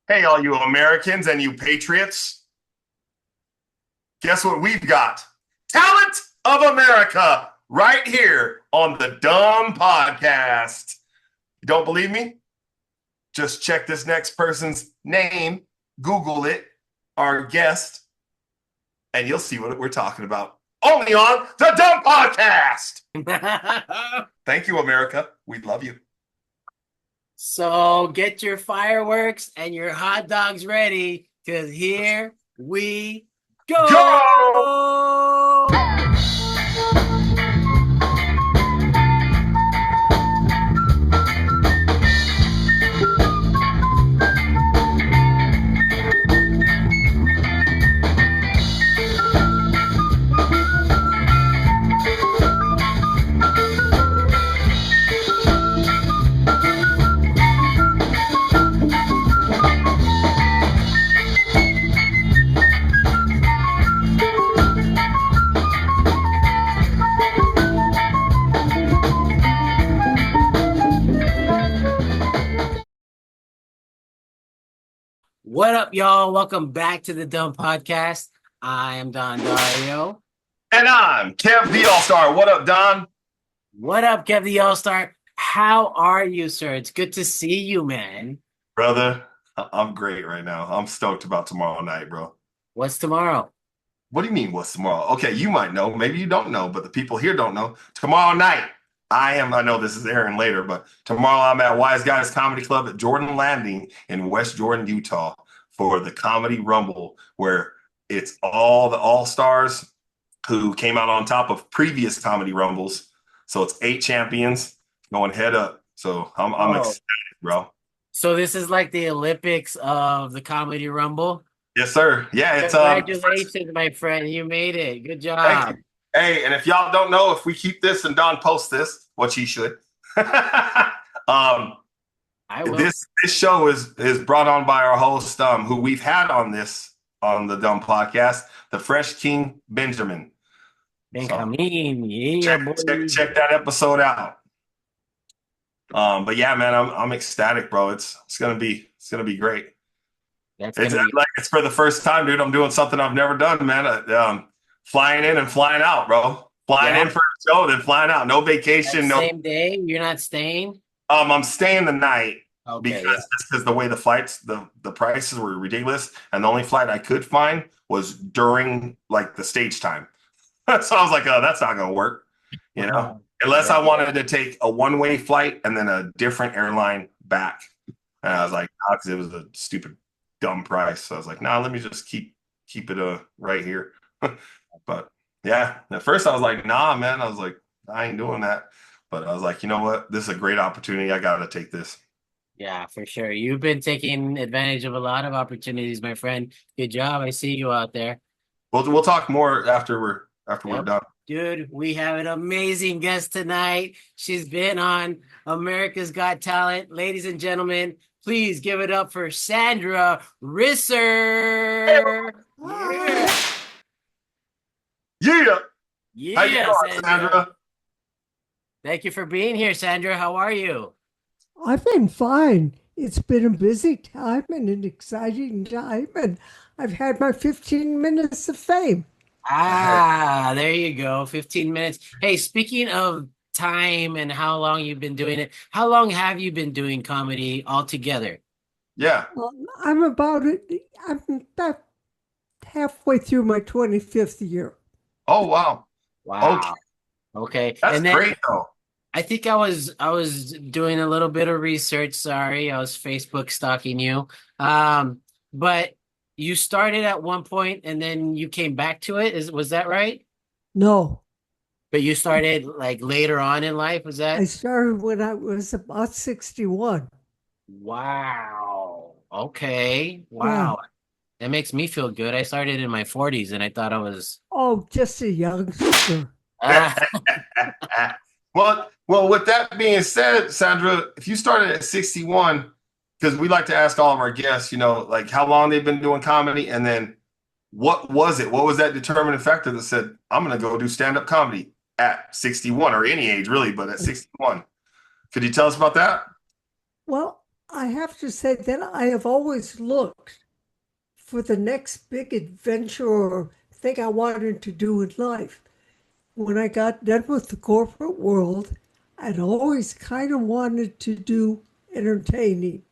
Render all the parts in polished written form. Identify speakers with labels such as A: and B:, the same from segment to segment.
A: Hey, all you Americans and you patriots. Guess what we've got? Talent of America right here on the DUM Podcast. You don't believe me? Just check this next person's name, Google it, our guest, and you'll see what we're talking about. Only on the DUM Podcast. Thank you, America. We love you.
B: So get your fireworks and your hot dogs ready, because here we go. What up, y'all? Welcome back to the DUM Podcast. I am Don Dario.
A: And I'm Kev The Allstar. What up, Don?
B: What up, Kev The Allstar? How are you, sir? It's good to see you, man.
A: Brother, I'm great right now. I'm stoked about tomorrow night, bro.
B: What's tomorrow?
A: What do you mean, what's tomorrow? Okay, you might know. Maybe you don't know, but the people here don't know. Tomorrow night, I know this is airing later, but tomorrow I'm at Wise Guys Comedy Club at Jordan Landing in West Jordan, Utah for the Comedy Rumble, where it's all the all-stars who came out on top of previous Comedy Rumbles. So it's 8 champions going head up. So I'm excited, bro.
B: So this is like the Olympics of the Comedy Rumble?
A: Yes, sir. Yeah, it's
B: Congratulations, my friend. You made it. Good job.
A: Thank you. Hey, and if y'all don't know, if we keep this and Don posts this, which he should,
B: I will.
A: This show is brought on by our host, who we've had on the DUM Podcast, the Fresh King Benjamin.
B: Benjamin, yeah,
A: check that episode out. But yeah, man, I'm ecstatic, bro. It's gonna be great. It's for the first time, dude. I'm doing something I've never done, man. Flying in and flying out, bro. Flying in for a show, then flying out. No vacation. No
B: same day. You're not staying.
A: I'm staying the night.
B: Okay,
A: because the way the flights, the prices were ridiculous, and the only flight I could find was during like the stage time. So I was like, oh, that's not gonna work, unless I wanted to take a one-way flight and then a different airline back. And I was like, because it was a stupid, dumb price. So I was like, nah, let me just keep it right here. But yeah, at first I was like, nah, man. I was like, I ain't doing that. But I was like, you know what? This is a great opportunity. I gotta take this.
B: Yeah, for sure. You've been taking advantage of a lot of opportunities, my friend. Good job. I see you out there.
A: We'll talk more after we're done.
B: Dude, we have an amazing guest tonight. She's been on America's Got Talent. Ladies and gentlemen, please give it up for Sandra Risser.
A: Yeah.
B: Yeah.
A: How you doing, Sandra?
B: Thank you for being here, Sandra. How are you?
C: I've been fine. It's been a busy time and an exciting time, and I've had my 15 minutes of fame.
B: There you go. 15 minutes. Hey, speaking of time and how long you've been doing it, how long have you been doing comedy altogether?
A: Yeah.
C: I'm about halfway through my 25th year.
A: Oh, wow.
B: Wow. Okay.
A: That's great, though.
B: I think I was doing a little bit of research. Sorry, I was Facebook stalking you. But you started at one point and then you came back to it. Was that right?
C: No.
B: But you started like later on in life, was that?
C: I started when I was about 61.
B: Wow. Okay. Wow. Yeah. That makes me feel good. I started in my 40s and I thought I was...
C: Oh, just a youngster.
A: Well, with that being said, Sandra, if you started at 61, because we like to ask all of our guests, like how long they've been doing comedy, and then what was it? What was that determining factor that said, I'm going to go do stand-up comedy at 61, or any age really, but at 61? Could you tell us about that?
C: Well, I have to say that I have always looked for the next big adventure or thing I wanted to do in life. When I got done with the corporate world, I'd always kind of wanted to do entertaining.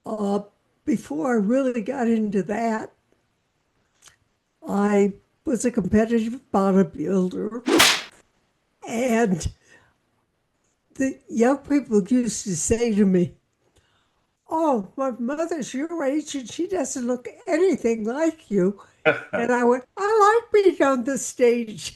C: Uh, Before I really got into that, I was a competitive bodybuilder, and the young people used to say to me, "Oh, my mother's your age and she doesn't look anything like you." And I went, "I like being on the stage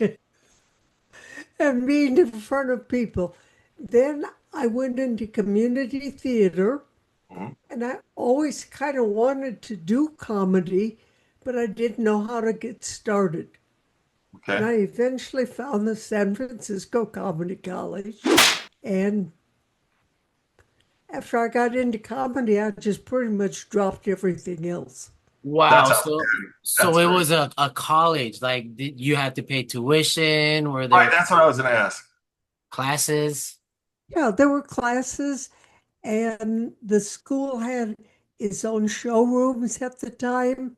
C: and being in front of people." Then I went into community theater,
A: Mhm.
C: and I always kind of wanted to do comedy, but I didn't know how to get started. And
A: Okay.
C: I eventually found the San Francisco Comedy College. And after I got into comedy, I just pretty much dropped everything else.
B: Wow.
A: That's
B: So
A: that's
B: it
A: great.
B: was a college. Like, did you have to pay tuition? Were
A: Right,
B: there
A: that's what I was gonna ask.
B: classes?
C: Yeah, there were classes, and the school had its own showrooms at the time.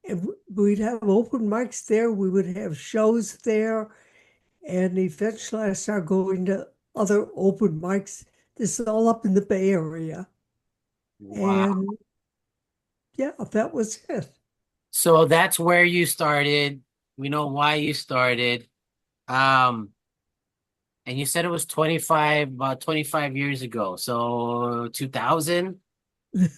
C: And we'd have open mics there, we would have shows there, and eventually I started going to other open mics. This is all up in the Bay Area.
B: Wow.
C: And yeah, that was it.
B: So that's where you started. We know why you started. Um, and you said it was about 25 years ago. So 2000? Am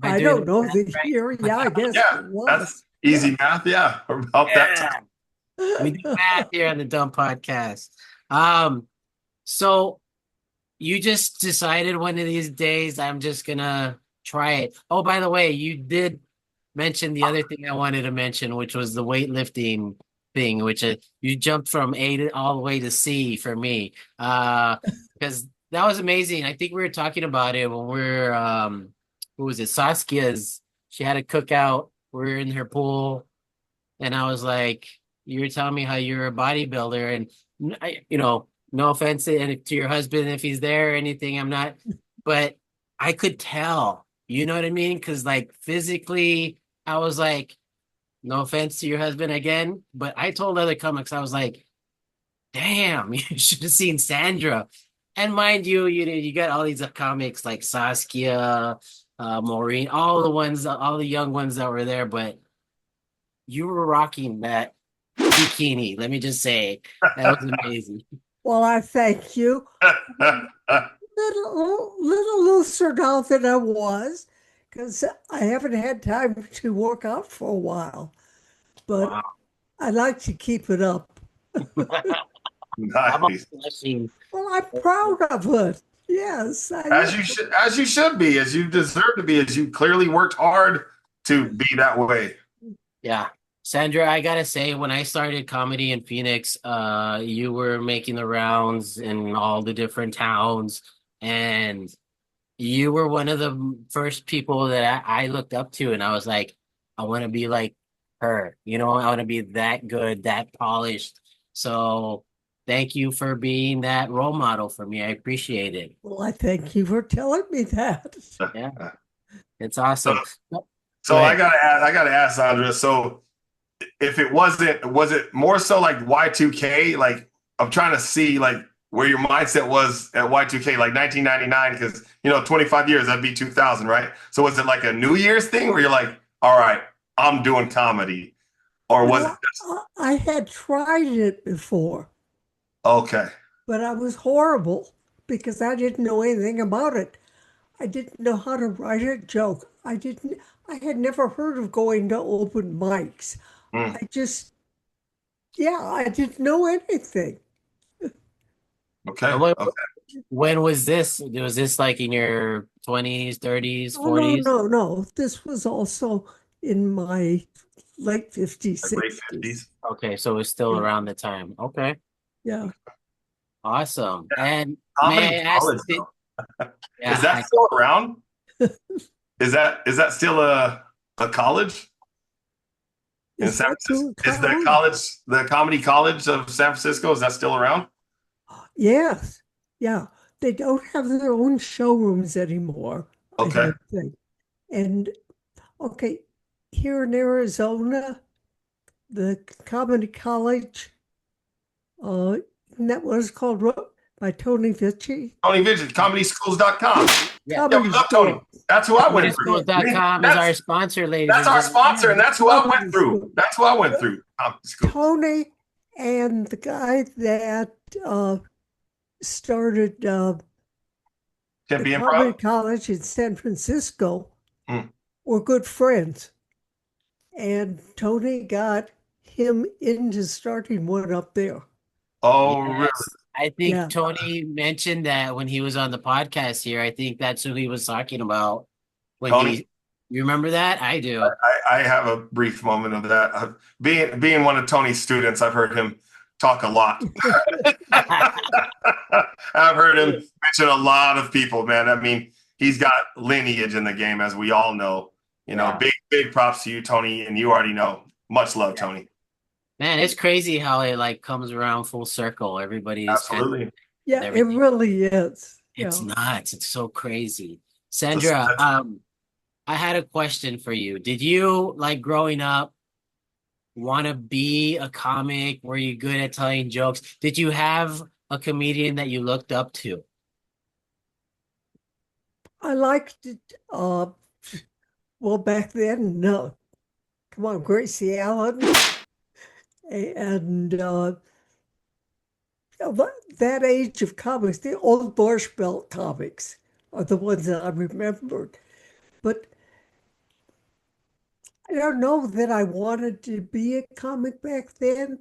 B: I
C: I
B: doing
C: don't
B: the
C: know
B: math
C: the year. Yeah, I guess
A: Yeah,
C: it was.
A: that's easy math. Yeah, about that
B: right?
A: time.
B: We do math here on the Dumb Podcast. Um, so you just decided one of these days I'm just gonna try it. Oh, by the way, you did mention the other thing I wanted to mention, which was the weightlifting thing, which you jumped from A to all the way to C for me. Because that was amazing. I think we were talking about it when we were who was it? Saskia's. She had a cookout. We were in her pool. And I was like, you were telling me how you're a bodybuilder, and no offense to your husband if he's there or anything. I'm not, but I could tell. You know what I mean? Because like physically, I was like, no offense to your husband again, but I told other comics, I was like, damn, you should have seen Sandra. And mind you, you got all these comics like Saskia, Maureen, all the young ones that were there, but you were rocking that bikini. Let me just say that was amazing.
C: Well, I thank you. Little looser now than I was, because I haven't had time to work out for a while. But
B: Wow.
C: I like to keep it up.
B: I'm
A: Nice.
B: blushing.
C: Well, I'm proud of it. Yes, I
A: As
C: am.
A: you should be, as you deserve to be, as you clearly worked hard to be that way.
B: Yeah. Sandra, I gotta say, when I started comedy in Phoenix, you were making the rounds in all the different towns, and you were one of the first people that I looked up to, and I was like, I want to be like her. I want to be that good, that polished. So thank you for being that role model for me. I appreciate it.
C: Well, I thank you for telling me that.
B: Yeah, it's
A: So,
B: awesome. Go
A: so
B: ahead.
A: I gotta ask Sandra. So, if it wasn't, was it more so like Y2K? Like, I'm trying to see like where your mindset was at Y2K, like 1999, because 25 years, that'd be 2000, right? So was it like a New Year's thing where you're like, all right, I'm doing comedy, or was it
C: Well, I had tried it before,
A: okay?
C: but I was horrible because I didn't know anything about it. I didn't know how to write a joke. I had never heard of going to open mics.
A: Mm,
C: I just, yeah, I didn't know anything.
B: And
A: okay, okay.
B: when was this? Was this like in your 20s, 30s,
C: Oh, no,
B: 40s?
C: no, no. This was also in my late 50s,
A: Like late
C: 60s.
A: 50s.
B: Okay, so it's still
C: Yeah,
B: around the time. Okay,
C: yeah.
B: awesome.
A: Yeah,
B: And
A: comedy
B: may I ask,
A: college though. Is
B: yeah,
A: that still around? Is that still a college in
C: Is
A: San
C: that
A: Francisco?
C: too
A: Is the
C: college?
A: college the comedy college of San Francisco? Is that still around?
C: Yes. Yeah. they don't have their own showrooms anymore, I
A: Okay.
C: don't think. And okay, here in Arizona, the comedy college, that was called by Tony Vici.
A: Tony Vision, comedyschools.com.
B: Yeah.
A: Yeah, we love Tony. That's who I went through.
B: ComedySchools.com is our sponsor, ladies
A: That's
B: and
A: our
B: gentlemen.
A: sponsor, and that's who I went through. That's who I went through.
C: Tony and the guy that started the
A: Tempe
C: comedy
A: Improv.
C: college in San Francisco
A: Mm.
C: were good friends. And Tony got him into starting one up there.
A: Oh,
B: Yes.
A: really?
B: I think
C: Yeah.
B: Tony mentioned that when he was on the podcast here. I think that's who he was talking about. When
A: Tony?
B: you remember that? I do.
A: I have a brief moment of that. Being one of Tony's students, I've heard him talk a lot. I've heard him mention a lot of people, man. I mean, he's got lineage in the game, as we all know. You know, big props to you, Tony, and you already know. Much love, Tony.
B: Man, it's crazy how it like comes around full circle. Everybody is
A: Absolutely.
C: Yeah, it really is.
B: It's
C: Yeah.
B: nuts. It's so crazy. Sandra, I had a question for you. Did you, like growing up, want to be a comic? Were you good at telling jokes? Did you have a comedian that you looked up to?
C: I liked it. Well, back then, no. Come on, Gracie Allen. And that age of comics, the old Borscht Belt comics are the ones that I remembered. But I don't know that I wanted to be a comic back then.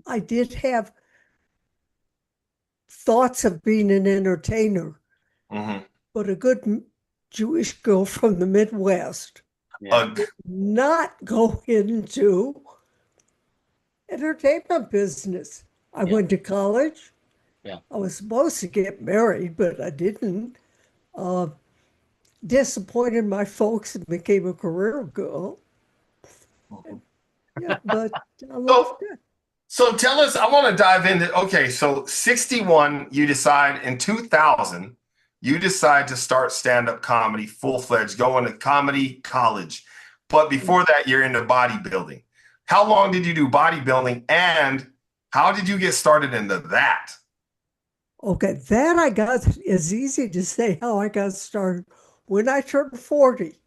C: I did have thoughts of being an entertainer, but a good Jewish girl from the Midwest did not go into entertainment business. I went to college.
B: Yeah.
C: I was supposed to get married, but I didn't. Disappointed my folks and became a career girl. Yeah, but I loved it.
A: So tell us, I want to dive into, okay, so 61, you decide in 2000, you decide to start stand-up comedy full-fledged, going to comedy college. But before that, you're into bodybuilding. How long did you do bodybuilding, and how did you get started into that?
C: Okay, that I got is easy to say how I got started. When I turned 40,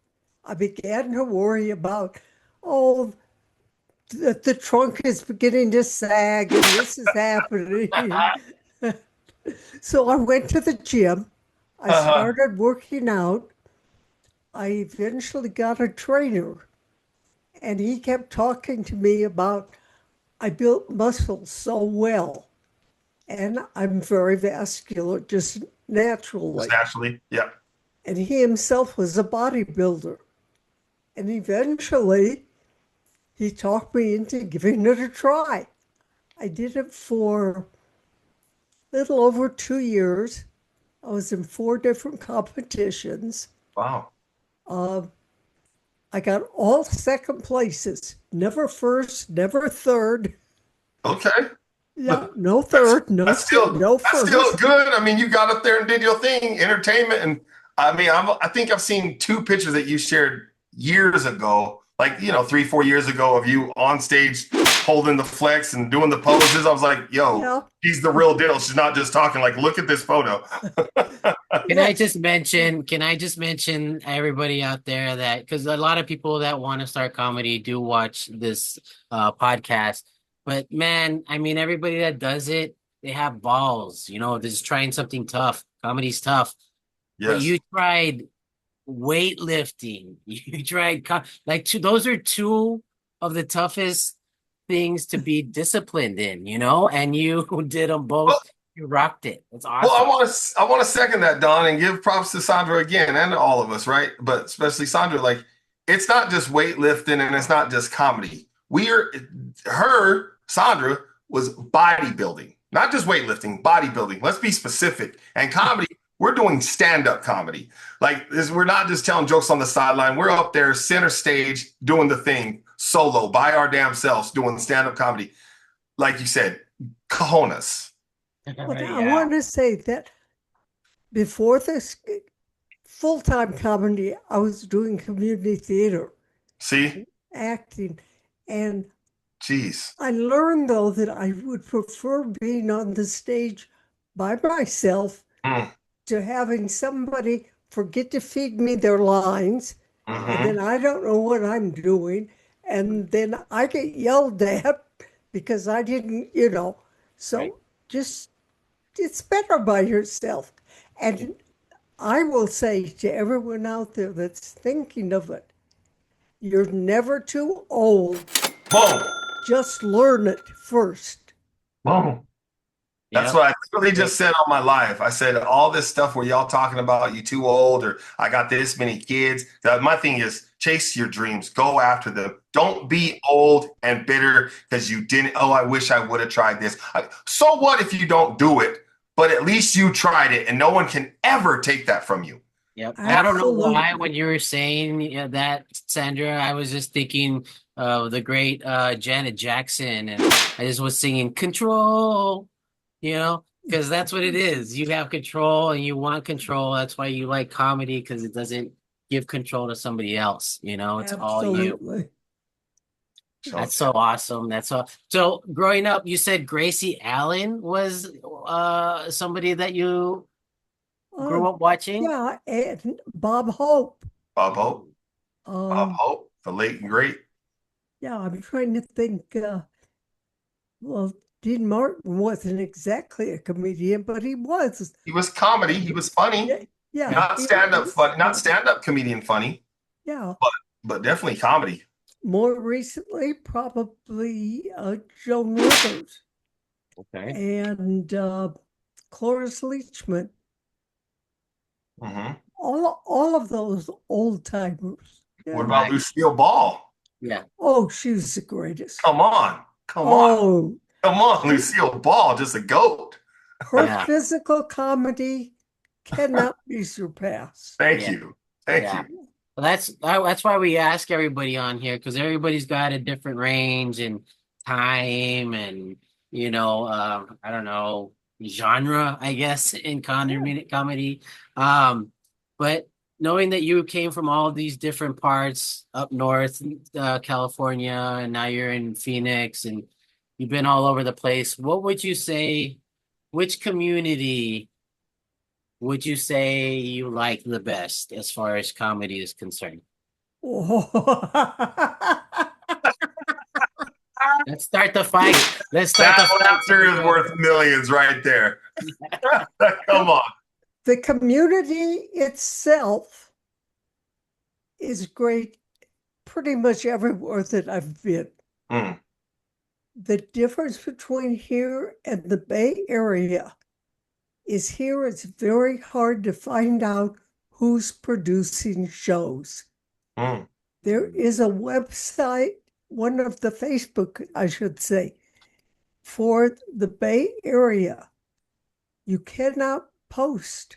C: I began to worry about, the trunk is beginning to sag and this is happening. So I went to the gym. I started working out. I eventually got a trainer, and he kept talking to me about I built muscle so well, and I'm very vascular just naturally.
A: Naturally, yeah.
C: And he himself was a bodybuilder. And eventually, he talked me into giving it a try. I did it for a little over 2 years. I was in 4 different competitions.
A: Wow.
C: I got all second places, never first, never third.
A: Okay.
C: Yeah, no third, no
A: that's still
C: first.
A: That's still good. I mean, you got up there and did your thing, entertainment. And I mean, I think I've seen 2 pictures that you shared years ago, like, 3-4 years ago, of you on stage holding the flex and doing the poses. I was like, yo, she's the real deal. She's not just talking. Like, look at this photo.
B: Can I just mention everybody out there that, because a lot of people that want to start comedy do watch this podcast, but man, I mean, everybody that does it, they have balls, they're just trying something tough. Comedy's tough.
A: Yes.
B: But you tried weightlifting. You tried, those are 2 of the toughest things to be disciplined in, and you did them both. Well, you rocked it. It's awesome.
A: Well, I want to second that, Don, and give props to Sandra again, and to all of us, right? But especially Sandra. Like, it's not just weightlifting, and it's not just comedy. Sandra was bodybuilding, not just weightlifting, bodybuilding. Let's be specific. And comedy, we're doing stand-up comedy. Like, we're not just telling jokes on the sideline. We're up there center stage doing the thing solo by our damn selves, doing stand-up comedy. Like you said, cojones.
C: But I want to say that before this full-time comedy, I was doing community theater,
A: See?
C: acting, and
A: Jeez.
C: I learned though that I would prefer being on the stage by myself
A: Mm.
C: to having somebody forget to feed me their lines, and then
A: Mm-hmm.
C: I don't know what I'm doing, and then I get yelled at because I didn't, So
B: Right.
C: just it's better by yourself. And I will say to everyone out there that's thinking of it, you're never too old.
A: Boom.
C: Just learn it first.
A: Boom. That's
B: Yep.
A: what I literally just said all my life. I said all this stuff where y'all talking about you too old or I got this many kids. My thing is chase your dreams, go after them. Don't be old and bitter because you didn't. Oh, I wish I would have tried this. So what if you don't do it? But at least you tried it, and no one can ever take that from you.
B: Yep. I don't know why
C: Absolutely.
B: when you were saying that, Sandra, I was just thinking of the great Janet Jackson, and I just was singing Control, because that's what it is. You have control and you want control. That's why you like comedy, because it doesn't give control to somebody else, it's all you.
C: Absolutely.
A: So
B: That's so awesome. That's so growing up, you said Gracie Allen was somebody that you
C: Uh,
B: grew up watching?
C: yeah, and Bob Hope.
A: Bob Hope, Bob
C: Um,
A: Hope, the late and great.
C: yeah, I'm trying to think. Well, Dean Martin wasn't exactly a comedian, but he was.
A: He was comedy. He was funny.
C: Yeah, yeah,
A: Not
C: he
A: stand-up
C: was.
A: fun, not stand-up comedian funny,
C: Yeah,
A: but definitely comedy.
C: more recently, probably Joan Rivers
B: Okay.
C: and Cloris Leachman.
A: Hmm.
C: All of those old timers.
A: What
C: Yeah.
A: about Lucille Ball?
B: Yeah.
C: Oh, she was the greatest.
A: Come on,
C: Oh,
A: come on, Lucille Ball, just a goat.
C: her
B: Yeah.
C: physical comedy cannot be surpassed.
A: Thank
B: Yeah.
A: you, thank
B: Yeah.
A: you.
B: Well, that's why we ask everybody on here, because everybody's got a different range and time and I don't know, genre, I guess, in
C: Yeah.
B: comedy. Um, but knowing that you came from all these different parts up north, California, and now you're in Phoenix, and you've been all over the place, what would you say? Which community would you say you like the best as far as comedy is concerned?
C: Oh.
B: Let's start the fight. Let's start
A: That
B: the fight.
A: laughter is worth millions right there. Come on.
C: The community itself is great pretty much everywhere that I've been.
A: Mm,
C: The difference between here and the Bay Area is here it's very hard to find out who's producing shows.
A: mm,
C: There is a website, one of the Facebook, I should say, for the Bay Area. You cannot post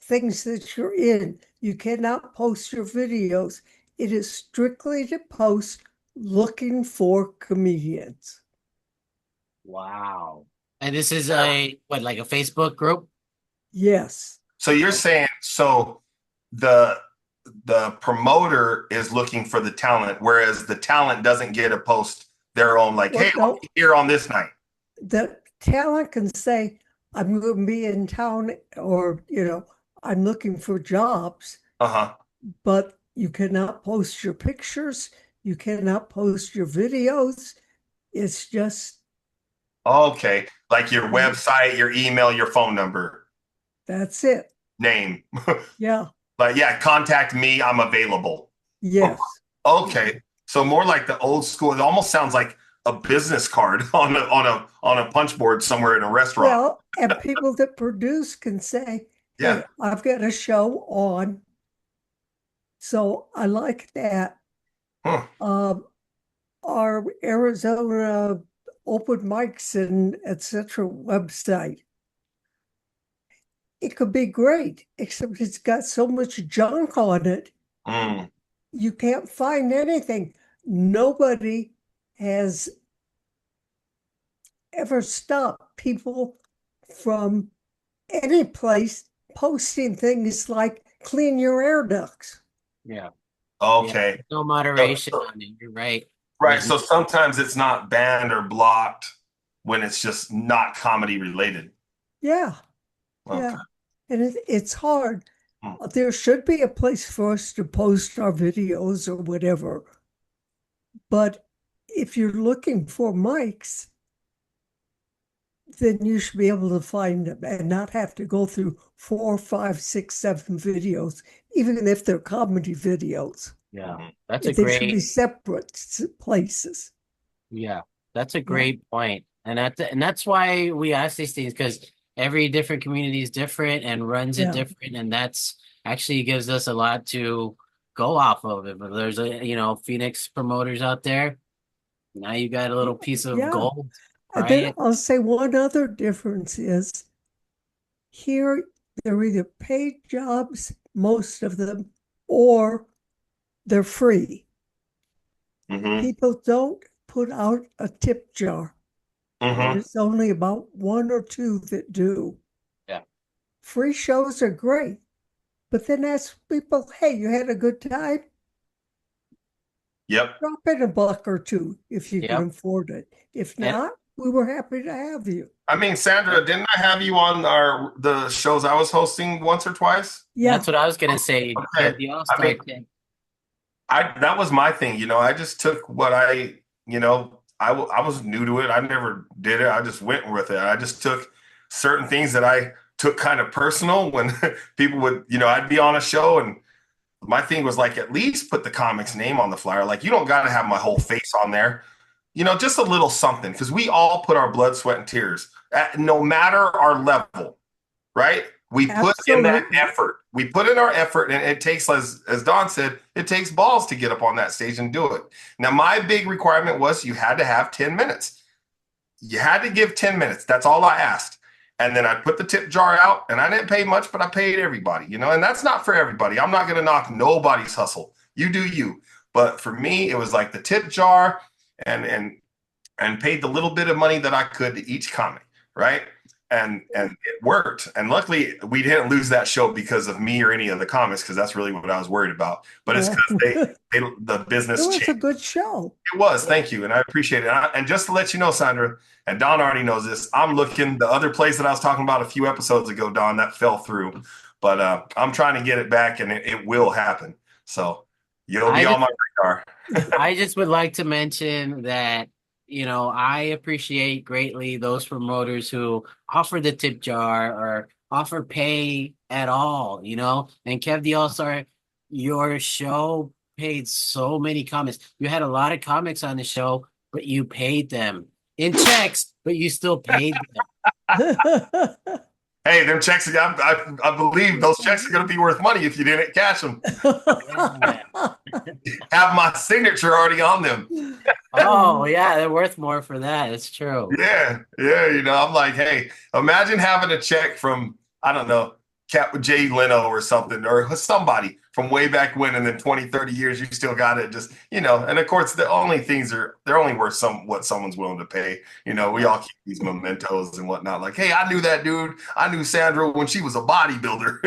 C: things that you're in. You cannot post your videos. It is strictly to post looking for comedians.
B: Wow. And this is like a Facebook group?
C: Yes.
A: So you're saying the the promoter is looking for the talent, whereas the talent doesn't get a post their own like,
C: Well,
A: hey,
C: no,
A: here on this night.
C: the talent can say, I'm going to be in town or, I'm looking for jobs,
A: Uh-huh.
C: but you cannot post your pictures. You cannot post your videos. It's just,
A: Okay. Like your website, your email, your phone number,
C: that's it.
A: name.
C: Yeah.
A: Like, yeah, contact me. I'm available.
C: Yes.
A: Okay. So more like the old school. It almost sounds like a business card on a punch board somewhere in a restaurant.
C: Well, and people that produce can say,
A: Yeah.
C: hey, I've got a show on. So I like that.
A: Huh.
C: Our Arizona open mics and etc. website. It could be great, except it's got so much junk on it.
A: Mm.
C: You can't find anything. Nobody has ever stopped people from any place posting things like clean your air ducts.
B: Yeah.
A: Okay.
B: No moderation on it. You're right.
A: Right. So sometimes it's not banned or blocked when it's just not comedy related.
C: Yeah.
A: Okay.
C: Yeah. And it's hard.
A: Hmm.
C: There should be a place for us to post our videos or whatever. But if you're looking for mics, then you should be able to find them and not have to go through 4, 5, 6, 7 videos, even if they're comedy videos.
B: Yeah, that's
C: They should be separate places.
B: Yeah, that's a great point. And that's why we ask these things, because every different community is different and runs it different, and that's actually gives us a lot to go off of. If there's Phoenix promoters out there, now you got a little piece of gold.
C: And then I'll say one other difference is here they're either paid jobs, most of them, or they're free. People don't put out a tip jar. There's only about 1 or 2 that do.
B: Yeah.
C: Free shows are great, but then ask people, hey, you had a good time?
A: Yep.
C: Drop in $1 or $2 if you can afford it. If not, we were happy to have you.
A: I mean, Sandra, didn't I have you on the shows I was hosting once or twice?
B: Yeah. That's what I was gonna say.
A: Okay.
B: The All-Star thing.
A: That was my thing, I just took what I was new to it. I never did it. I just went with it. I just took certain things that I took kind of personal when people would, I'd be on a show and my thing was like, at least put the comic's name on the flyer. Like, you don't got to have my whole face on there, just a little something, because we all put our blood, sweat, and tears no matter our level, right? We put in that effort. We put in our effort, and it takes, as Don said, it takes balls to get up on that stage and do it. Now, my big requirement was you had to have 10 minutes. You had to give 10 minutes. That's all I asked. And then I put the tip jar out, and I didn't pay much, but I paid everybody, and that's not for everybody. I'm not going to knock nobody's hustle. You do you. But for me, it was like the tip jar and paid the little bit of money that I could to each comic, right? And it worked. And luckily, we didn't lose that show because of me or any of the comics, because that's really what I was worried about. But it's because the business changed.
C: It was a good show.
A: It was. Thank you. And I appreciate it. And just to let you know, Sandra, and Don already knows this, I'm looking the other place that I was talking about a few episodes ago, Don, that fell through. But I'm trying to get it back, and it will happen. So you'll be on my radar.
B: I just would like to mention that I appreciate greatly those promoters who offer the tip jar or offer pay at all, and Kev The Allstar, your show paid so many comics. You had a lot of comics on the show, but you paid them in checks, but you still paid them.
A: Hey, them checks, I believe those checks are going to be worth money if you didn't cash them. Have my signature already on them.
B: Oh, yeah, they're worth more for that. It's true.
A: Yeah. I'm like, hey, imagine having a check from, I don't know, Jay Leno or something, or somebody from way back when, and then 20, 30 years, you still got it. Just, and of course, they're only worth what someone's willing to pay. We all keep these mementos and whatnot. Like, hey, I knew that dude. I knew Sandra when she was a bodybuilder.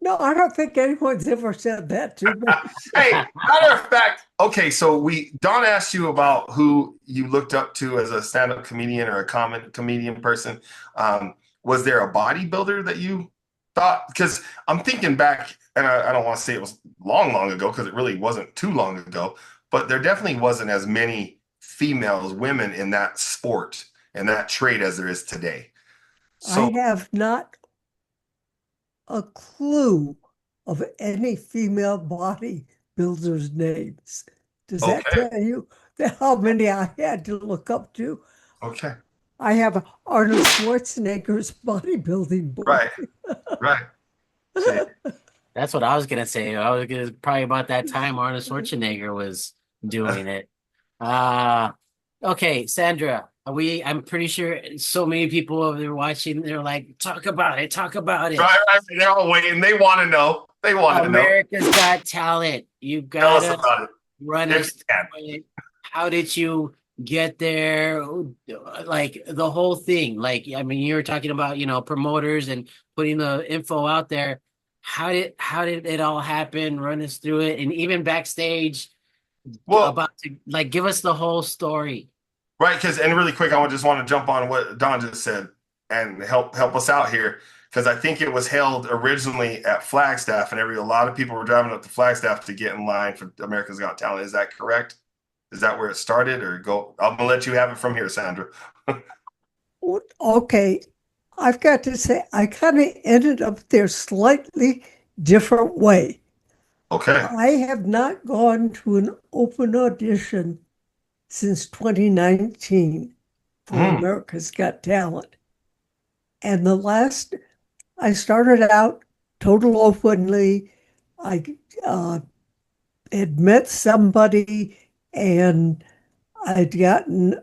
C: No, I don't think anyone's ever said that to me.
A: Hey, matter of fact, okay, so Don asked you about who you looked up to as a stand-up comedian or a comedian person. Was there a bodybuilder that you thought? Because I'm thinking back, and I don't want to say it was long ago, because it really wasn't too long ago, but there definitely wasn't as many women in that sport and that trade as there is today. So,
C: I have not a clue of any female bodybuilders' names. Does that tell you how many I had to look up to?
A: Okay.
C: I have Arnold Schwarzenegger's bodybuilding book.
A: Right.
B: That's what I was gonna say. Probably about that time Arnold Schwarzenegger was doing it. Okay, Sandra, I'm pretty sure so many people over there watching, they're like, talk about it.
A: Right. They're all waiting. They want to know.
B: America's Got Talent. You gotta
A: tell us about it.
B: run us through it. How did you get there, like the whole thing? Like, I mean, you were talking about, promoters and putting the info out there. How did it all happen? Run us through it, and even backstage,
A: Well,
B: about to like give us the whole story.
A: right, because and really quick, I just want to jump on what Don just said and help us out here because I think it was held originally at Flagstaff, and a lot of people were driving up to Flagstaff to get in line for America's Got Talent. Is that correct? Is that where it started, or go? I'm gonna let you have it from here, Sandra.
C: Okay, I've got to say, I kind of ended up there slightly different way.
A: Okay.
C: I have not gone to an open audition since 2019 for
A: Mm.
C: America's Got Talent. And I started out total openly. I had met somebody and I'd gotten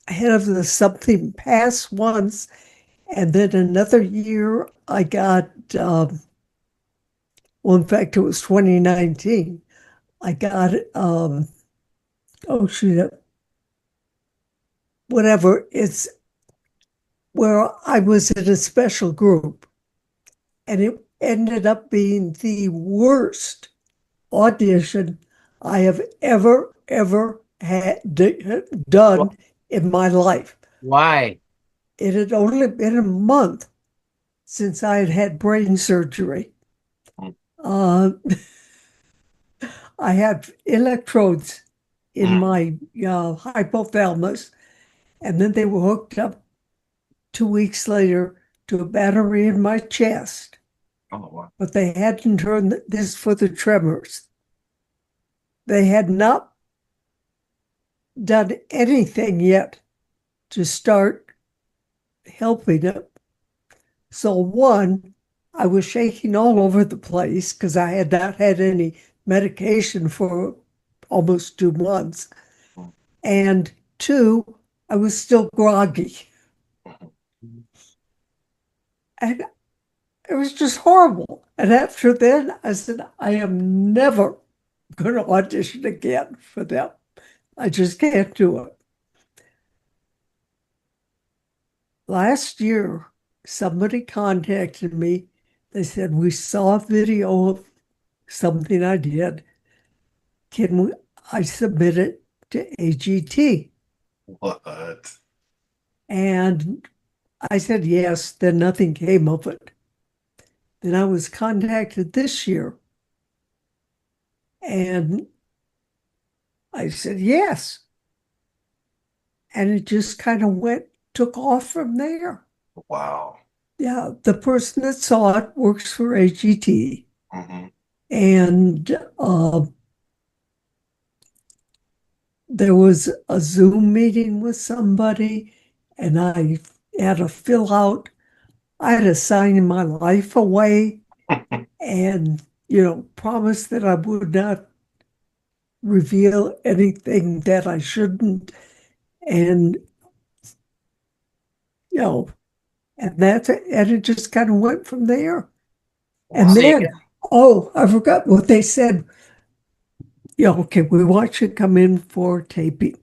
C: ahead of the something pass once. And then another year I got, well, in fact, it was 2019. I got, oh, shoot, whatever. It's where I was in a special group. And it ended up being the worst audition I have ever done in my life.
B: Why?
C: It had only been a month since I had had brain surgery. Uh, I had electrodes in
A: Mm.
C: my hypothalamus, and then they were hooked up 2 weeks later to a battery in my chest.
A: Oh, wow.
C: But they hadn't turned this for the tremors. They had not done anything yet to start helping it. So, one, I was shaking all over the place because I had not had any medication for almost 2 months. And two, I was still groggy. And it was just horrible. And after then, I said, I am never going to audition again for them. I just can't do it. Last year, somebody contacted me. They said, we saw a video of something I did. I submit it to AGT?
A: What?
C: And I said yes, then nothing came of it. Then I was contacted this year and I said yes. And it just kind of took off from there.
A: Wow.
C: Yeah, the person that saw it works for AGT.
A: Mm-hmm.
C: And there was a Zoom meeting with somebody, and I had to fill out, I had to sign my life away and, promise that I would not reveal anything that I shouldn't. And, you know, and it just kind of went from there. And
B: So you
C: then, oh, I forgot what they said. Yeah, okay, we want you to come in for taping.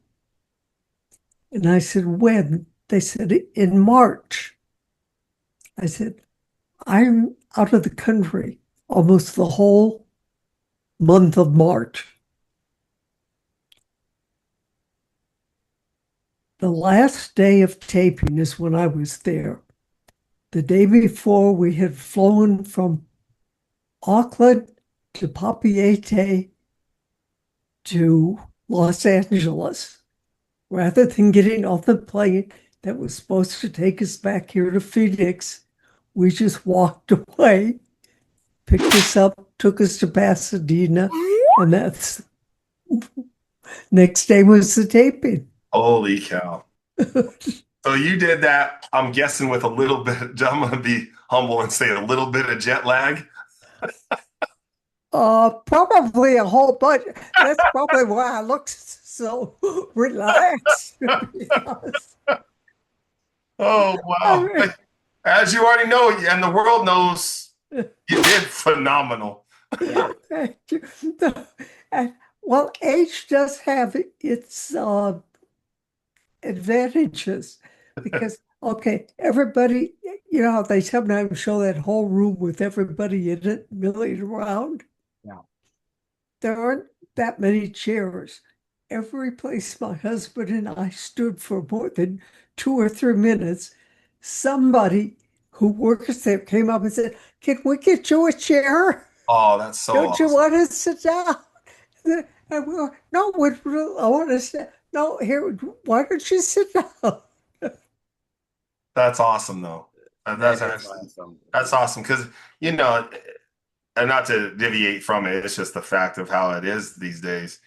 C: And I said, when? They said, in March. I said, I'm out of the country almost the whole month of March. The last day of taping is when I was there. The day before, we had flown from Auckland to Papeete to Los Angeles. Rather than getting off the plane that was supposed to take us back here to Phoenix, we just walked away, picked us up, took us to Pasadena, and that's next day was the taping.
A: Holy cow. So you did that, I'm guessing, with a little bit, I'm going to be humble and say a little bit of jet lag.
C: Probably a whole bunch. That's probably why I look so relaxed, to be honest.
A: Oh, wow. As you already know, and the world knows, you did phenomenal.
C: Thank you. And Well, age does have its advantages because, okay, everybody, you know how they sometimes show that whole room with everybody in it milling around?
B: Yeah.
C: There aren't that many chairs. Every place my husband and I stood for more than 2 or 3 minutes, somebody who works there came up and said, "Can we get you a chair?
A: Oh, that's so
C: Don't you
A: awesome.
C: want to sit down?" And we go, "No, I want to sit. No, here, why don't you sit down?"
A: That's awesome, though.
B: That
A: That's
B: is
A: actually
B: awesome.
A: that's awesome because you know, and not to deviate from it, it's just the fact of how it is these days.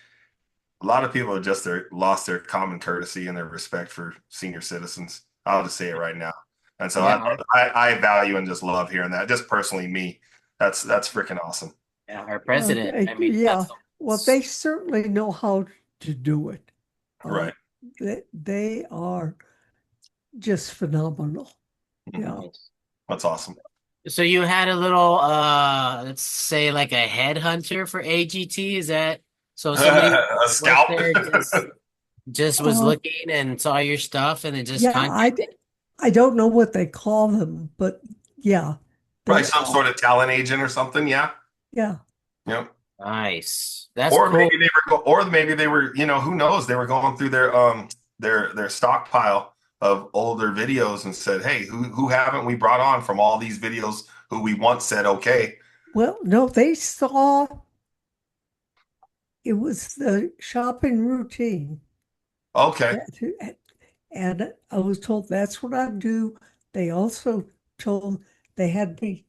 A: A lot of people have just lost their common courtesy and their respect for senior citizens. I'll just say it right now. And so
B: Yeah,
A: I value and just love hearing that. Just personally, me, that's freaking awesome.
B: yeah, our president. I mean,
C: Yeah,
B: that's
C: well, they certainly know how to do it. Uh,
A: Right.
C: they are just phenomenal.
A: Mhm.
C: Yeah.
B: nice.
A: That's awesome.
B: So you had a little let's say like a headhunter for AGT, is that so somebody
A: A
B: worked
A: scout.
B: there just was
C: Uh,
B: looking and saw your stuff and then just
C: yeah,
B: contacted?
C: I don't know what they call them, but yeah,
A: Probably
C: they
A: some
C: are.
A: sort of talent agent or something. Yeah.
C: Yeah.
A: Yep.
B: Nice. That's
A: Or
B: cool.
A: maybe they were, or maybe they were, who knows? They were going through their stockpile of older videos and said, "Hey, who haven't we brought on from all these videos who we once said okay?"
C: Well, no, they saw it was the shopping routine.
A: Okay.
C: That, and I was told that's what I do. They also told they had me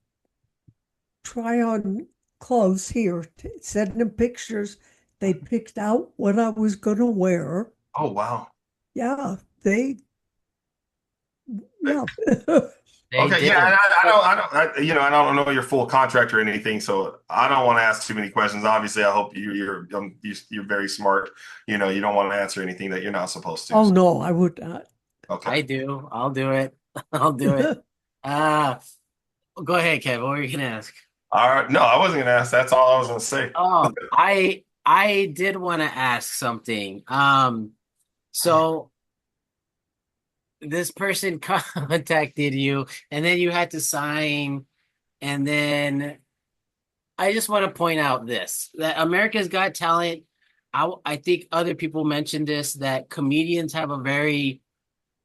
C: try on clothes here, send them pictures. They picked out what I was going to wear.
A: Oh wow.
C: Yeah, yeah.
B: They
A: Okay, yeah,
B: did.
A: I don't know your full contract or anything, so I don't want to ask too many questions. Obviously, I hope you're very smart. You don't want to answer anything that you're not supposed to.
C: Oh
A: So,
C: no, I would not.
A: okay.
B: I do. I'll do it. I'll do it. Uh go ahead, Kev. What were you gonna ask?
A: All right. No, I wasn't gonna ask. That's all I was gonna say.
B: I did want to ask something. So this person contacted you and then you had to sign, and then I just want to point out this that America's Got Talent. I think other people mentioned this, that comedians have a very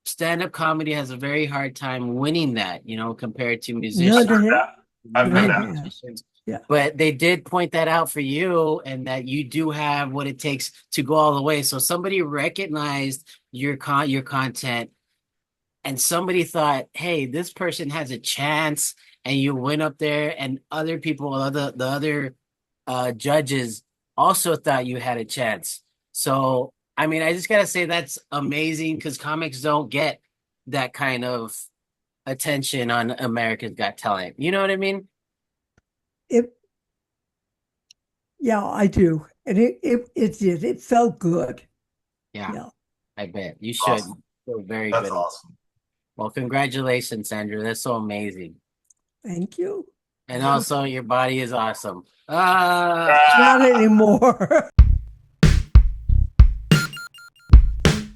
B: stand-up comedy has a very hard time winning that, compared to
C: None
B: musicians.
C: have,
A: I've heard
C: none
A: that.
C: have.
B: Musicians.
C: Yeah.
B: But they did point that out for you, and that you do have what it takes to go all the way. So somebody recognized your content, and somebody thought, "Hey, this person has a chance," and you went up there, and other people, the other judges also thought you had a chance. So, I mean, I just gotta say that's amazing because comics don't get that kind of attention on America's Got Talent. You know what I mean?
C: It, yeah, I do. And it did. It felt good.
B: Yeah,
C: Yeah.
B: I bet you should.
A: Awesome.
B: Feel very
A: That's
B: good.
A: awesome.
B: Well, congratulations, Sandra. That's so amazing.
C: Thank you.
B: And also, your body is awesome.
C: Not anymore.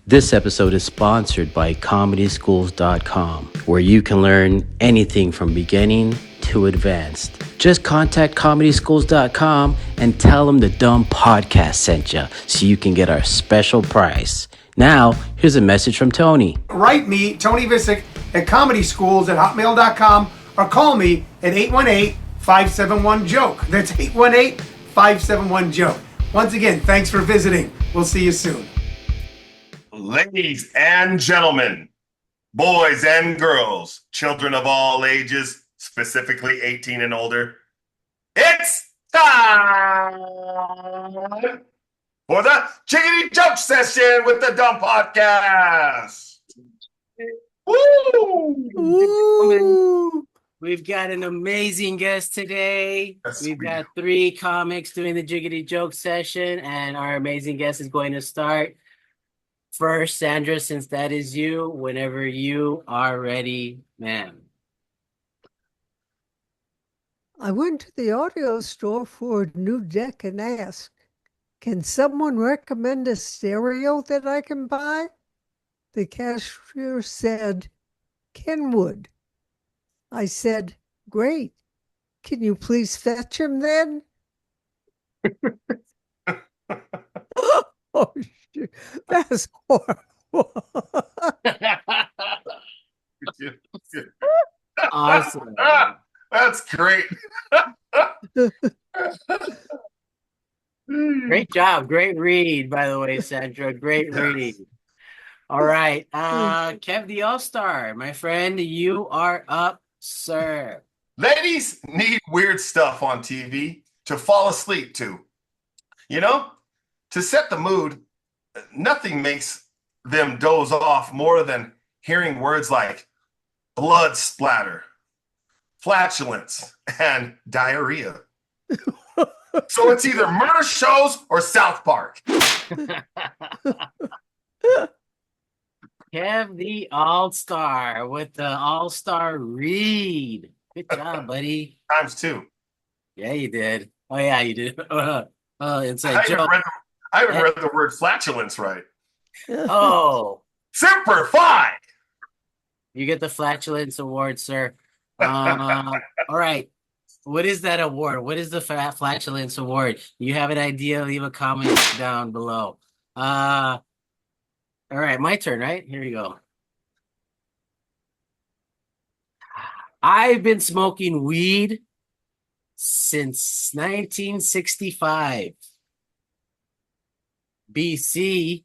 D: This episode is sponsored by ComedySchools.com, where you can learn anything from beginning to advanced. Just contact ComedySchools.com and tell them the DUM Podcast sent you so you can get our special price. Now, here's a message from Tony.
E: Write me, Tony Visick, at comedyschools@hotmail.com, or call me at 818-571-JOKE. That's 818-571-JOKE. Once again, thanks for visiting. We'll see you soon.
A: Ladies and gentlemen, boys and girls, children of all ages, specifically 18 and older, it's time for the Jiggity Joke Session with the DUM Podcast. Woo!
C: Ooh.
B: We've got an amazing guest today.
A: Yes,
B: We've
A: we
B: got 3 comics doing the Jiggity Joke session, and our amazing guest is going to start first. Sandra, since that is you, whenever you are ready, ma'am.
C: I went to the audio store for a new deck and asked, Can someone recommend a stereo that I can buy? The cashier said, Kenwood. I said, great. Can you please fetch him then? Oh, shit. That's horrible.
B: Awesome.
A: That's great.
B: Great job. Great read, by the way, Sandra. Great read. All right. Kev the Allstar, my friend, you are up, sir.
A: Ladies need weird stuff on TV to fall asleep to. You know, to set the mood, nothing makes them doze off more than hearing words like blood splatter, flatulence, and diarrhea. So it's either murder shows or South Park.
B: Kev the All-Star with the All-Star read. Good job, buddy.
A: ×2.
B: Yeah, you did. Oh, yeah, you did. It's a
A: I
B: joke.
A: haven't read the word flatulence right.
B: Oh,
A: Semper Fi.
B: you get the Flatulence Award, sir. All right. What is that award? What is the Flatulence Award? You have an idea? Leave a comment down below. All right, my turn, right? Here we go. I've been smoking weed since 1965. BC.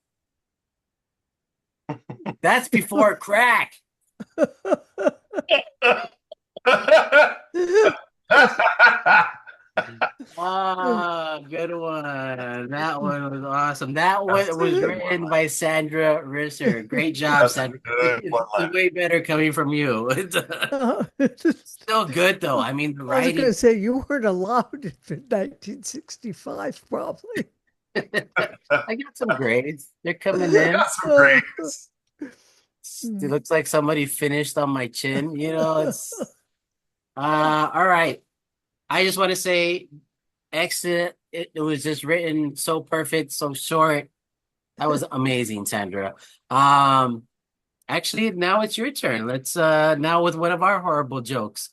B: That's before crack. Good one. That one was awesome. That one was written by Sandra Risser. Great job, Sandra. It's way better coming from you. Still good though. I mean, the
C: I was
B: writing.
C: going to say you weren't allowed in 1965, probably.
B: I got some grades. They're coming in.
A: Got some grades.
B: It looks like somebody finished on my chin. You know, it's all right. I just want to say, excellent. It was just written so perfect, so short. That was amazing, Sandra. Actually, now it's your turn. Let's now with one of our horrible jokes.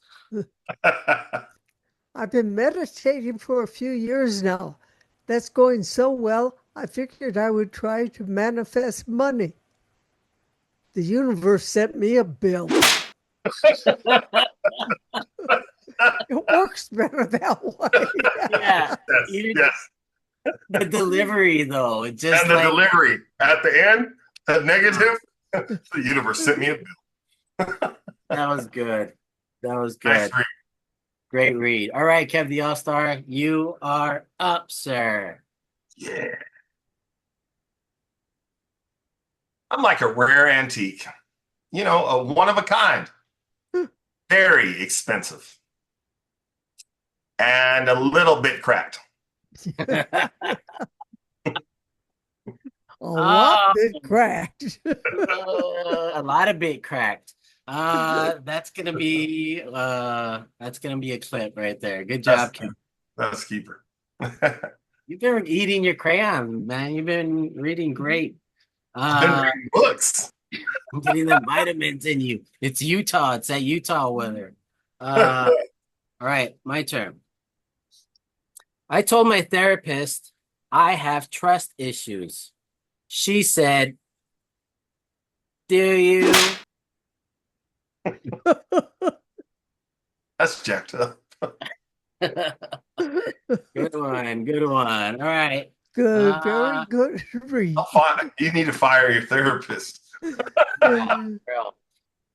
C: I've been meditating for a few years now. That's going so well, I figured I would try to manifest money. The universe sent me a bill. It works better that way.
B: Yeah.
A: Yes.
B: The delivery, though, it just
A: And the delivery at the end, the negative, the universe sent me a bill.
B: That was good. That was good.
A: Nice read.
B: Great read. All right, Kev the All-Star, you are up, sir.
A: Yeah. I'm like a rare antique, you know, a one of a kind, very expensive, and a little bit cracked.
C: A lot bit cracked.
B: A lot of bit cracked. That's gonna be a clip right there. Good job, Kev.
A: That's keeper.
B: You've been eating your crayon, man. You've been reading great.
A: I've been reading books.
B: I'm getting the vitamins in you. It's Utah. It's that Utah weather. All right, my turn. I told my therapist I have trust issues. She said, "Do you?"
A: That's jacked up.
B: Good one. Good one. All right.
C: Good, very good read.
A: You need to fire your therapist.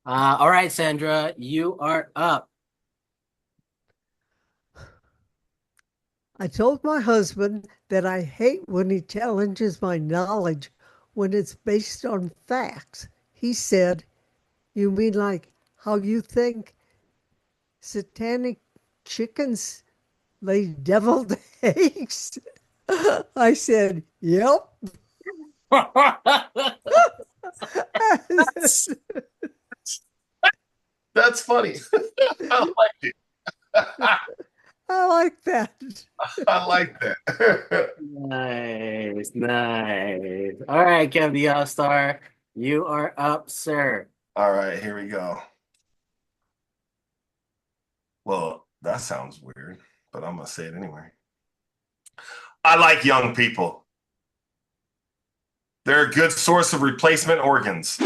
B: All right, Sandra, you are up.
C: I told my husband that I hate when he challenges my knowledge when it's based on facts. He said, "You mean like how you think satanic chickens lay deviled eggs?" I said, "Yep."
A: That's funny. I like it.
C: I like that.
A: I like that.
B: Nice. All right, Kev the Allstar, you are up, sir.
A: All right, here we go. Well, that sounds weird, but I'm gonna say it anyway. I like young people. They're a good source of replacement organs.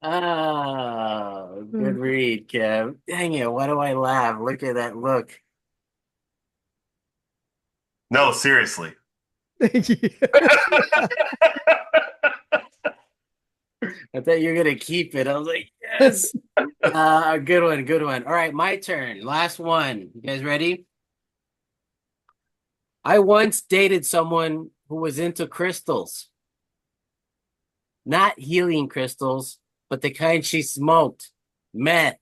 B: Oh, good read, Kev. Dang it, why do I laugh? Look at that look.
A: No, seriously.
B: I thought you were gonna keep it. I was like, yes. Good one, good one. All right, my turn. Last one. You guys ready? I once dated someone who was into crystals. Not healing crystals, but the kind she smoked. Meth.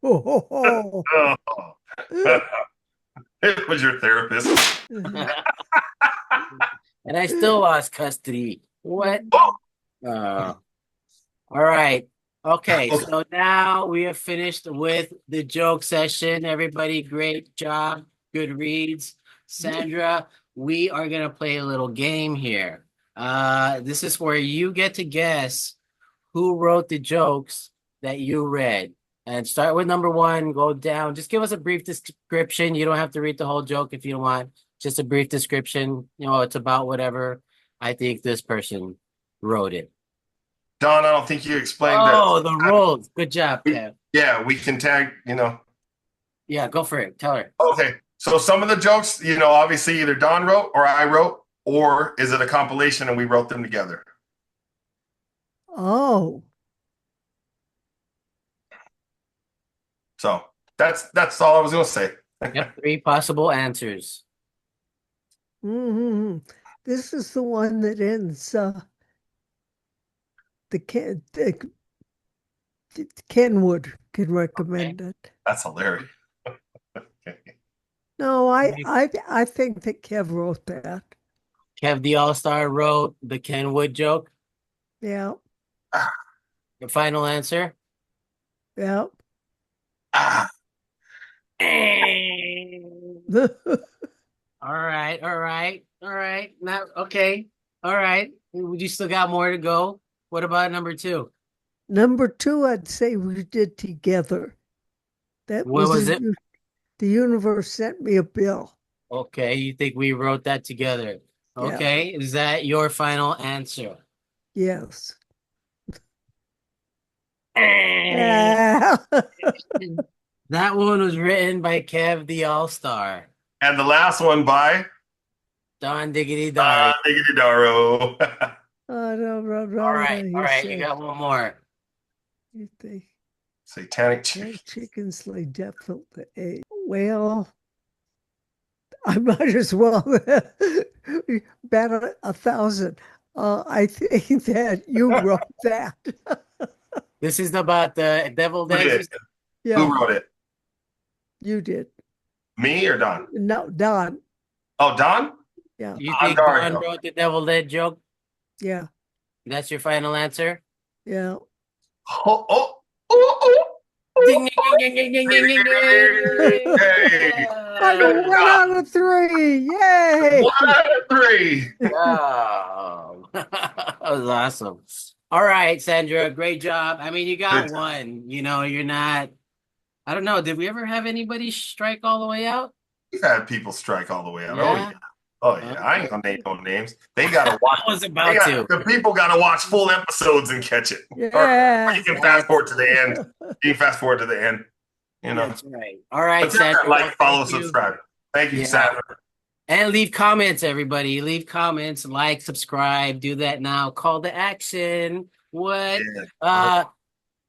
C: Oh.
A: Oh. It was your therapist.
B: And I still lost custody. What? All right. Okay, so now we have finished with the joke session. Everybody, great job. Good reads. Sandra, we are going to play a little game here. This is where you get to guess who wrote the jokes that you read. And start with number one, go down. Just give us a brief description. You don't have to read the whole joke if you don't want. Just a brief description. You know, it's about whatever I think this person wrote it.
A: Don, I don't think you explained that.
B: Oh, the rules. Good job, Kev.
A: Yeah, we can tag,
B: Yeah, go for it. Tell her.
A: Okay. So some of the jokes, obviously either Don wrote or I wrote, or is it a compilation and we wrote them together?
C: Oh.
A: So that's all I was going to say.
B: Yep, 3 possible answers.
C: Mm-hmm. This is the one that ends Kenwood can recommend it.
A: That's hilarious. Okay.
C: No, I think that Kev wrote that.
B: Kev the Allstar wrote the Kenwood joke.
C: Yeah.
B: Your final answer?
C: Yeah.
A: Ah,
B: All right. Now, okay. All right. You still got more to go. What about number 2?
C: Number 2, I'd say we did together. That
B: What was it?
C: The universe sent me a bill.
B: Okay, you think we wrote that together?
C: Yeah.
B: Okay, is that your final answer?
C: Yes.
B: That one was written by Kev the Allstar.
A: and the last one by
B: Don Diggity Dari.
A: Diggity Daro.
B: All right, you got one more.
C: You think
A: Satanic chicken.
C: chickens lay definitely egg. Well, I might as well bet 1,000. I think that you wrote that.
B: This is about the deviled
A: Who
B: eggs.
A: did?
C: Yeah,
A: Who wrote it?
C: you did.
A: Me or Don?
C: No, Don.
A: Oh, Don?
C: Yeah,
B: You
A: I'm
B: think
A: Dario.
B: Don wrote the deviled egg joke?
C: yeah,
B: That's your final answer?
C: yeah.
A: Oh.
B: Ding, ding, ding, ding, ding, ding, ding, ding.
A: Hey.
C: I got 1 out of 3. Yay!
A: 1 out of 3.
B: Oh, that was awesome. All right, Sandra, great job. I mean, you got
A: Good.
B: one. You're not. I don't know. Did we ever have anybody strike all the way out?
A: We've had people strike all the way out.
B: Yeah.
A: Oh yeah. I ain't gonna name no names. They gotta watch.
B: I was about to.
A: The people gotta watch full episodes and catch it.
C: Yeah.
A: Or you can fast forward to the end. You can fast forward to the end.
B: That's right. All right,
A: But Sandra,
B: Sandra.
A: like, follow,
B: thank you.
A: subscribe. Thank you,
B: Yeah.
A: Sandra.
B: And leave comments, everybody. Leave comments, like, subscribe. Do that now. Call to action. What?
A: Yeah.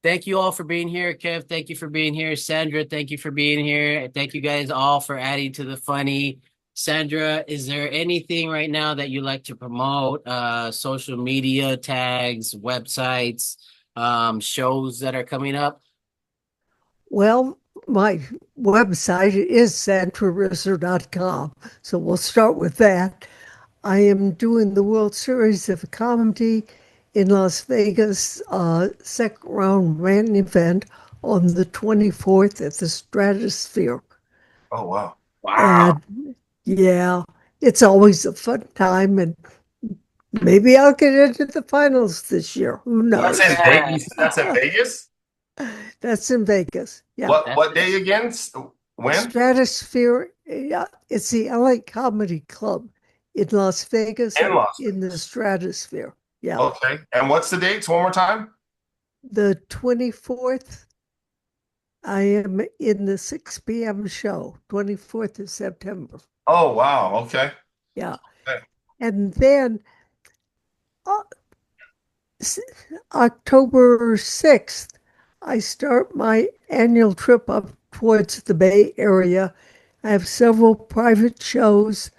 B: Thank you all for being here. Kev, thank you for being here. Sandra, thank you for being here. Thank you guys all for adding to the funny. Sandra, is there anything right now that you like to promote? Social media tags, websites, shows that are coming up?
C: Well, my website is sandrarisser.com, so we'll start with that. I am doing the World Series of Comedy in Las Vegas, second round main event on the 24th at the Stratosphere.
A: Oh wow. Wow.
C: And yeah, it's always a fun time, and maybe I'll get into the finals this year. Who
A: That's in
C: knows?
B: Yeah.
A: Vegas. That's in Vegas.
C: That's in Vegas. Yeah.
A: What day again? When?
C: Stratosphere, yeah, it's the LA Comedy Club in Las Vegas
A: In Las
C: in the
A: Vegas.
C: Stratosphere. Yeah.
A: Okay. And what's the dates? One more time.
C: The 24th, I am in the 6 p.m. show, 24th of September.
A: Oh wow. Okay.
C: Yeah.
A: Okay.
C: And then uh, October 6th, I start my annual trip up towards the Bay Area. I have several private shows.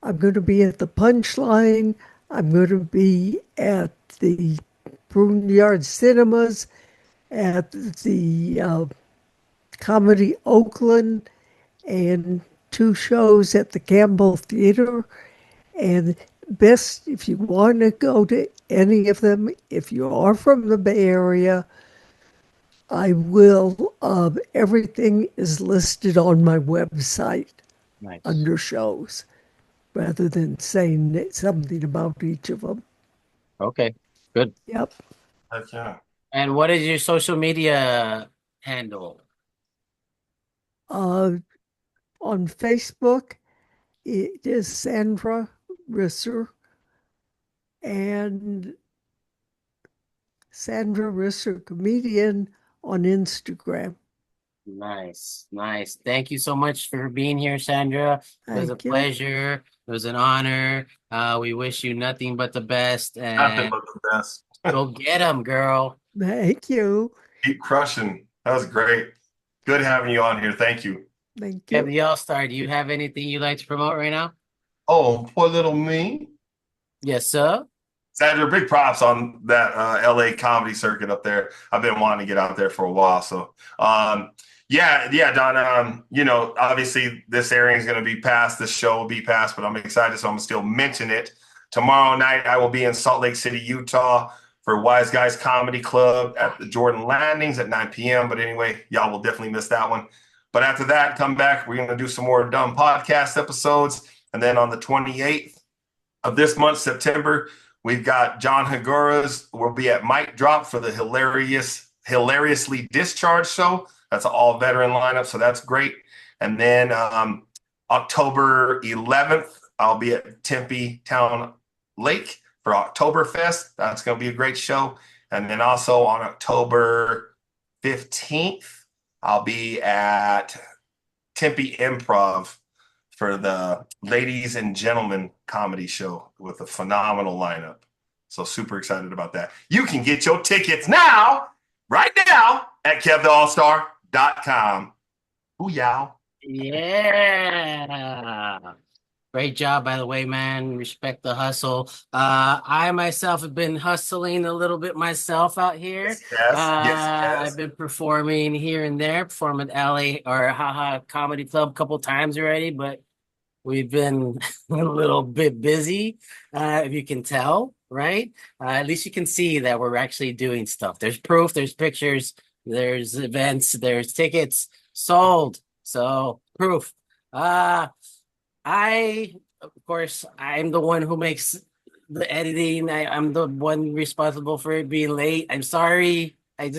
C: I'm going to be at the Punchline. I'm going to be at the Yard Cinemas, at the Comedy Oakland, and two shows at the Campbell Theater. And best, if you want to go to any of them, if you are from the Bay Area, I will. Everything is listed on my website
B: Nice.
C: under shows, rather than saying something about each of them.
B: Okay. Good.
C: Yep.
A: Heck yeah.
B: And what is your social media handle?
C: Uh, on Facebook, it is Sandra Risser, and Sandra Risser Comedian on Instagram.
B: Nice, nice. Thank you so much for being here, Sandra. It was a
C: Thank you.
B: pleasure. It was an honor. We wish you nothing but the best,
A: Nothing
B: and
A: but the best.
B: go get them, girl.
C: Thank you.
A: Keep crushing. That was great. Good having you on here. Thank you.
C: Thank
B: Kev
C: you.
B: The Allstar, do you have anything you'd like to promote right now?
A: Oh, poor little me.
B: Yes, sir.
A: Sandra, big props on that LA comedy circuit up there. I've been wanting to get out there for a while. So, yeah, Don. Obviously this airing is going to be past. This show will be past, but I'm excited, so I'm gonna still mention it. Tomorrow night, I will be in Salt Lake City, Utah, for Wise Guys Comedy Club at the Jordan Landings at 9 p.m. But anyway, y'all will definitely miss that one. But after that, come back. We're gonna do some more dumb podcast episodes, and then on the 28th of this month, September, we've got John Hagura's. We'll be at Mic Drop for the hilariously discharged show. That's an all veteran lineup, so that's great. And then October 11th, I'll be at Tempe Town Lake for Oktoberfest. That's going to be a great show. And then also on October 15th, I'll be at Tempe Improv for the Ladies and Gentlemen comedy show with a phenomenal lineup. So super excited about that. You can get your tickets right now at KevTheAllstar.com. Booyah.
B: Yeah. Great job, by the way, man. Respect the hustle. I myself have been hustling a little bit myself out here.
A: Yes.
B: I've been performing here and there, performing at LA or Haha Comedy Club a couple times already, but we've been a little bit busy, if you can tell, right? At least you can see that we're actually doing stuff. There's proof, there's pictures, there's events, there's tickets sold. So proof. Of course, I'm the one who makes the editing. I'm the one responsible for it being late. I'm sorry. I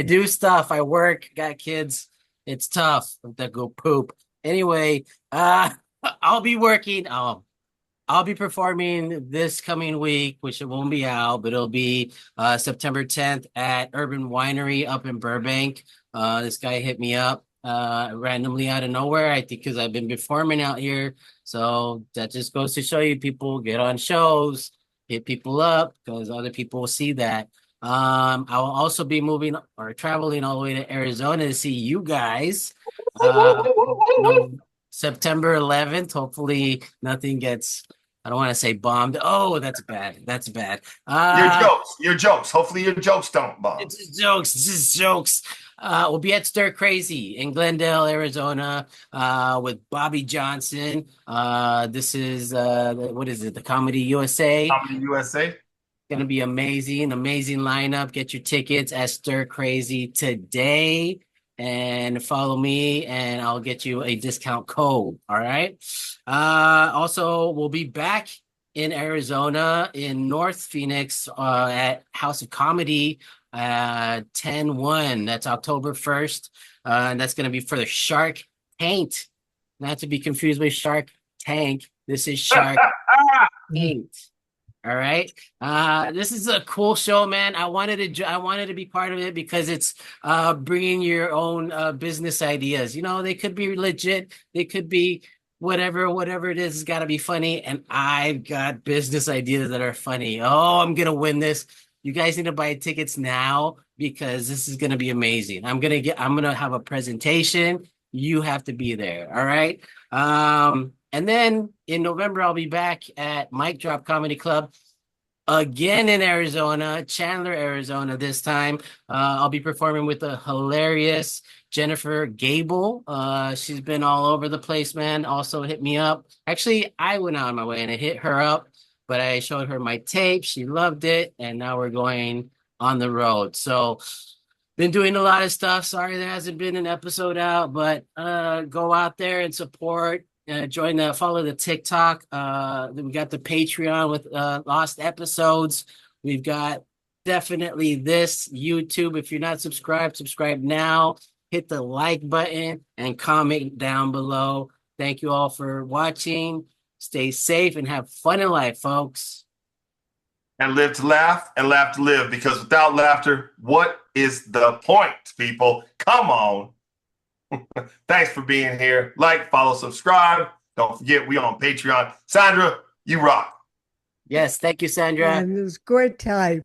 B: do stuff. I work, got kids. It's tough to go poop. Anyway, I'll be working. I'll be performing this coming week, which it won't be out, but it'll be September 10th at Urban Winery up in Burbank. This guy hit me up randomly out of nowhere, I think, because I've been performing out here. So that just goes to show you, people get on shows, hit people up, because other people will see that. I will also be moving or traveling all the way to Arizona to see you guys. No, September 11th. Hopefully nothing gets, I don't want to say bombed. Oh, that's bad. That's bad.
A: Your jokes. Hopefully your jokes don't bomb.
B: It's just jokes. It's just jokes. We'll be at Stir Crazy in Glendale, Arizona, with Bobby Johnson. This is what is it? The Comedy USA.
A: Comedy USA.
B: Gonna be amazing, amazing lineup. Get your tickets at Stir Crazy today. and follow me, and I'll get you a discount code. All right. Also, we'll be back in Arizona in North Phoenix at House of Comedy 10/1. That's October 1st. And that's going to be for the Shark Taint. Not to be confused with Shark Tank. This is Shark Taint. All right. This is a cool show, man. I wanted to be part of it because it's bringing your own business ideas. You know, they could be legit. They could be whatever it is. It's got to be funny. And I've got business ideas that are funny. Oh, I'm gonna win this. You guys need to buy tickets now because this is gonna be amazing. I'm gonna have a presentation. You have to be there. All right. And then in November, I'll be back at Mic Drop Comedy Club again in Arizona, Chandler, Arizona this time. I'll be performing with the hilarious Jennifer Gable. She's been all over the place, man. Also hit me up. Actually, I went out of my way and I hit her up, but I showed her my tape. She loved it. And now we're going on the road. So been doing a lot of stuff. Sorry there hasn't been an episode out, but go out there and support. Follow the TikTok. We got the Patreon with lost episodes. We've got definitely this YouTube. If you're not subscribed, subscribe now. Hit the like button and comment down below. Thank you all for watching. Stay safe and have fun in life, folks.
A: And live to laugh and laugh to live, because without laughter, what is the point, people? Come on. Thanks for being here. Like, follow, subscribe. Don't forget, we on Patreon. Sandra, you rock.
B: Yes, thank you, Sandra.
C: And it was a great time.